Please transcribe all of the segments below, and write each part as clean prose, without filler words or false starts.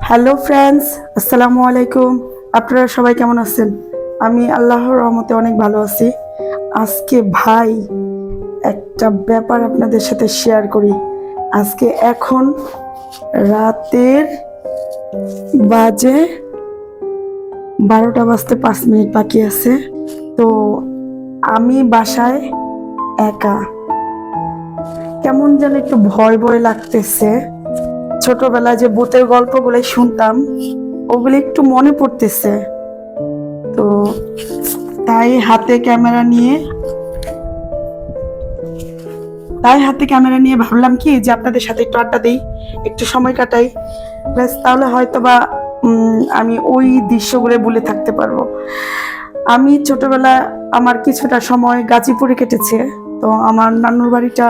Hello friends, আসসালামু আলাইকুম। আপনারা সবাই কেমন আছেন? আমি আল্লাহর রহমতে অনেক ভালো আছি। আজকে ভাই একটা ব্যাপার আপনাদের সাথে শেয়ার করি। আজকে এখন রাতের বাজে 12টা বাজতে 5 মিনিট বাকি আছে। তো আমি বাসায় একা, কেমন যেন একটু ভয় ভয় লাগতেছে। ছোটবেলায় যে ভূতের গল্পগুলো শুনতাম ওগুলো একটু মনে পড়তেছে। তো তাই হাতে ক্যামেরা নিয়ে ভাবলাম কি যে আপনাদের সাথে একটু আড্ডা দিই, একটু সময় কাটাই। ব্যাস, তাহলে হয়তো বা আমি ওই দৃশ্যগুলো ভুলে থাকতে পারবো। আমি ছোটবেলা আমার কিছুটা সময় গাজীপুরে কেটেছে। তো আমার নানুর বাড়িটা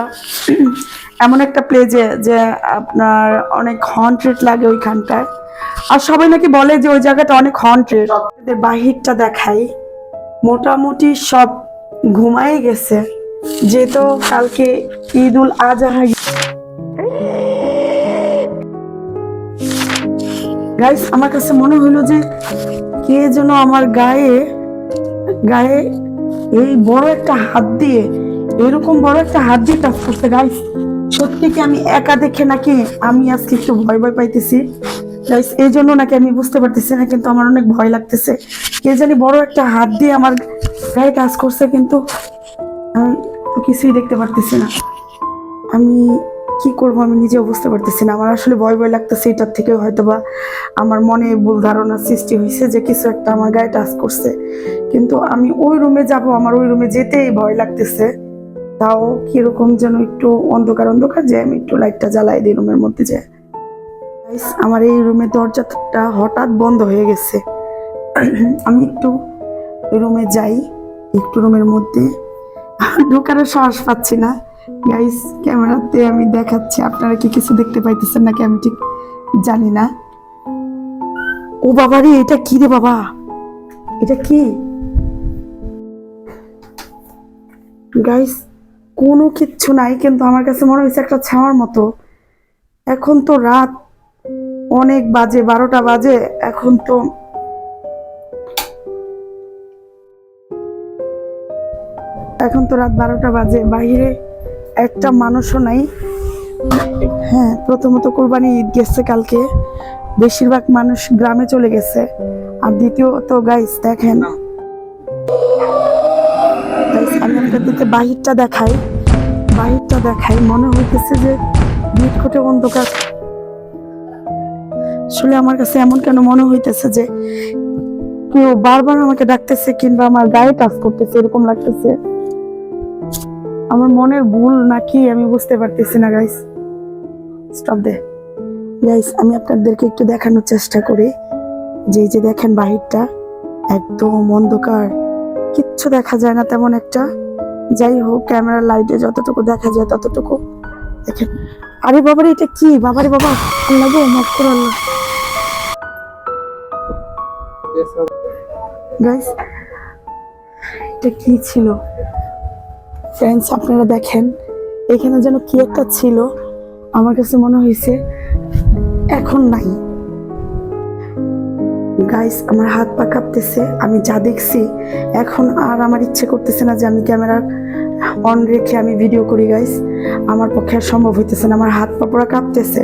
এমন একটা প্লেসে যে আপনার অনেক হন্টেড লাগে ওইখানটায়। আর সবাই নাকি বলে যে ওই জায়গাটা অনেক হন্টেড। বাহিরটা দেখাই, মোটামুটি সব ঘুমাই গেছে, যেহেতু কালকে ঈদ উল আজহা। গাইস, আমার কাছে মনে হলো যে কে যেন আমার গায়ে গায়ে এই বড় একটা হাত দিয়ে, এরকম বড় একটা হাত দিয়ে টাচ করতে। গাইস, সত্যি কি আমি একা দেখে নাকি আমি আজকে একটু ভয় ভয় পাইতেছি গাইস। এই জন্য নাকি আমি বুঝতে পারতেছি না, কিন্তু আমার অনেক ভয় লাগতেছে। কে জানি বড় একটা হাত দিয়ে আমার গায়ে টাচ করছে, কিন্তু আমি তো কিছুই দেখতে পারতেছি না। আমি কি করবো আমি নিজেও বুঝতে পারতেছি না। আমার আসলে ভয় ভয় লাগতেছে। এটার থেকে হয়তোবা আমার মনে ভুল ধারণার সৃষ্টি হয়েছে যে কিছু একটা আমার গায়ে টাচ করছে, কিন্তু আমি ওই রুমে যাব, আমার ওই রুমে যেতেই ভয় লাগতেছে। তাও কিরকম যেন একটু অন্ধকার অন্ধকার, যে আমি একটু লাইটটা জ্বালাই দিই রুমের মধ্যে। যে আমার এই রুমের দরজাটা হঠাৎ বন্ধ হয়ে গেছে। আমি একটু রুমে যাই, একটু রুমের মধ্যে ঢোকারও সাহস পাচ্ছি না। গাইস, ক্যামেরাতে আমি দেখাচ্ছি, আপনারা কি কিছু দেখতে পাইতেছেন নাকি আমি ঠিক জানি না। ও বাবা রে, এটা কি রে বাবা, এটা কি? গাইস, কোনো কিচ্ছু নাই, কিন্তু আমার কাছে মনে হয়েছে একটা ছাওয়ার মতো। এখন তো রাত অনেক বাজে, 12টা বাজে। এখন তো রাত 12টা বাজে, বাইরে একটা মানুষও নাই। হ্যাঁ, প্রথমত কোরবানি ঈদ গেছে কালকে, বেশিরভাগ মানুষ গ্রামে চলে গেছে। আর দ্বিতীয়ত গাইস দেখেন, আমি আপনাদেরকে বাহিরটা দেখাই মনে হইতেছে যে মিটকুটে অন্ধকার। আসলে আমার কাছে এমন কেন মনে হইতেছে যে কেউ বারবার আমাকে ডাকতেছে কিংবা আমার গায়ে টাচ করতেছে, এরকম লাগতেছে। আমার মনের ভুল নাকি আমি বুঝতে পারতেছি না। গাইস, স্টপ দে। গাইস, আমি আপনাদেরকে একটু দেখানোর চেষ্টা করি যে এই যে দেখেন বাহিরটা একদম অন্ধকার, কিচ্ছু দেখা যায় না তেমন একটা। যাই হোক, ক্যামেরার লাইটে যতটুকু দেখা যায় ততটুকু দেখেন। আরে বাবারে, এটা কি? বাবারে বাবা, আল্লাহ গো, মাফ করো আল্লাহ। গাইস, এটা কি ছিল? ফ্রেন্ডস, আপনারা দেখেন, এখানে যেন কি একটা ছিল। আমার কাছে মনে হয়েছে এখন নাই। গাইস, আমার হাত পা কাঁপতেছে। আমি যা দেখছি এখন আর আমার ইচ্ছে করতেছে না যে আমি ক্যামেরা অন রেখে আমি ভিডিও করি। গাইস, আমার পক্ষে আর সম্ভব হইতেছে না, আমার হাত পা পুরো কাঁপতেছে।